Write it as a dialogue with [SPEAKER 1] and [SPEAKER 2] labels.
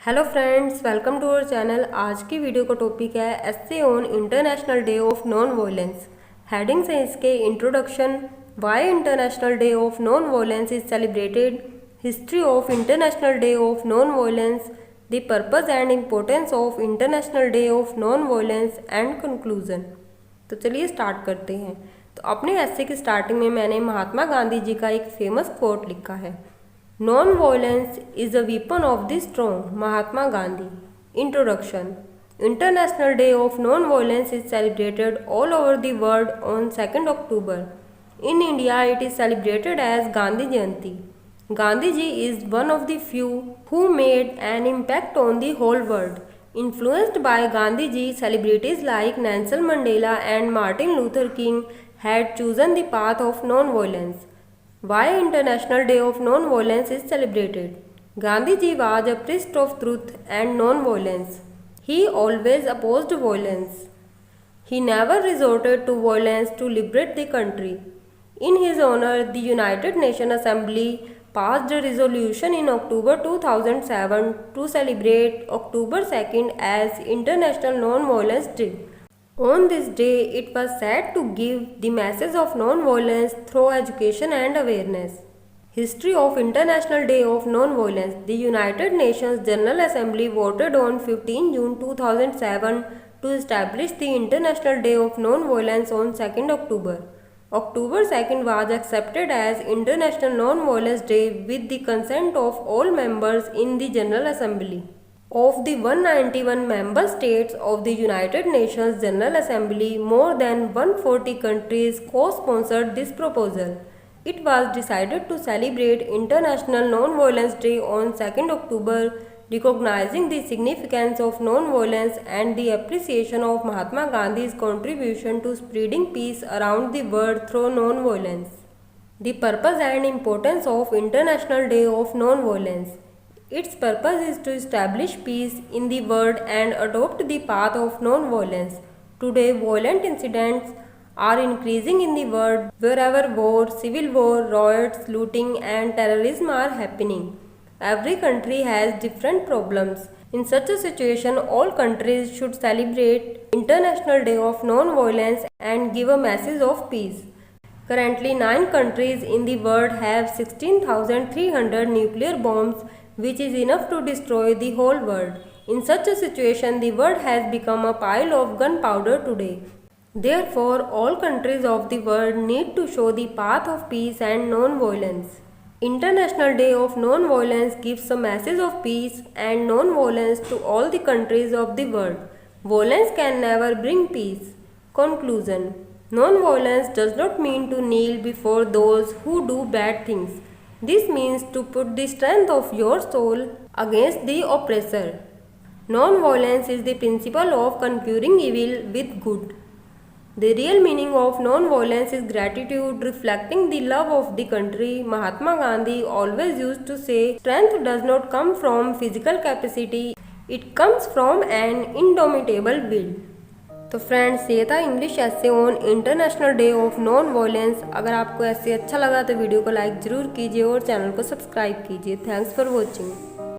[SPEAKER 1] Hello friends, welcome to our channel. आज की video का टॉपिक है essay on international day of non violence. Headings है इसके introduction, why international day of non violence is celebrated, history of international day of non violence, the purpose and importance of international day of non violence and conclusion. तो चलिए start करते हैं। तो अपने एस्से की starting में मैंने महात्मा गांधी जी का एक फेमस कोट लिखा है, Non-violence is a weapon of the strong. Mahatma Gandhi. Introduction. International Day of Non-Violence is celebrated all over the world on 2nd October. In India, it is celebrated as Gandhi Jayanti. Gandhiji is one of the few who made an impact on the whole world. Influenced by Gandhiji, celebrities like Nelson Mandela and Martin Luther King had chosen the path of non-violence. Why International Day of Non-Violence is celebrated? Gandhiji was a priest of truth and non-violence. He always opposed violence. He never resorted to violence to liberate the country. In his honor, the United Nations Assembly passed a resolution in October 2007 to celebrate October 2nd as International Non-Violence Day. On this day, it was set to give the message of non-violence through education and awareness. History of International Day of Non-Violence. The United Nations General Assembly voted on 15 June 2007 to establish the International Day of Non-Violence on 2nd October. October 2nd was accepted as International Non-Violence Day with the consent of all members in the General Assembly. Of the 191 member states of the United Nations General Assembly, more than 140 countries co-sponsored this proposal. It was decided to celebrate International Non-Violence Day on 2nd October, recognizing the significance of non-violence and the appreciation of Mahatma Gandhi's contribution to spreading peace around the world through non-violence. The purpose and importance of International Day of Non-Violence. Its purpose is to establish peace in the world and adopt the path of non-violence. Today, violent incidents are increasing in the world wherever war, civil war, riots, looting and terrorism are happening. Every country has different problems. In such a situation, all countries should celebrate International Day of Non-Violence and give a message of peace. Currently, 9 countries in the world have 16,300 nuclear bombs, which is enough to destroy the whole world. In such a situation, the world has become a pile of gunpowder today. Therefore, all countries of the world need to show the path of peace and non-violence. International Day of Non-Violence gives a message of peace and non-violence to all the countries of the world. Violence can never bring peace. Conclusion. Non-violence does not mean to kneel before those who do bad things. This means to put the strength of your soul against the oppressor. Non-violence is the principle of conquering evil with good. The real meaning of non-violence is gratitude, reflecting the love of the country. Mahatma Gandhi always used to say, strength does not come from physical capacity, it comes from an indomitable will. तो friends, ये था English essay on international day of non violence. अगर आपको ऐसे अच्छा लगा तो video को लाइक ज़रूर कीजिए और चैनल को सब्सक्राइब कीजिए। Thanks for watching.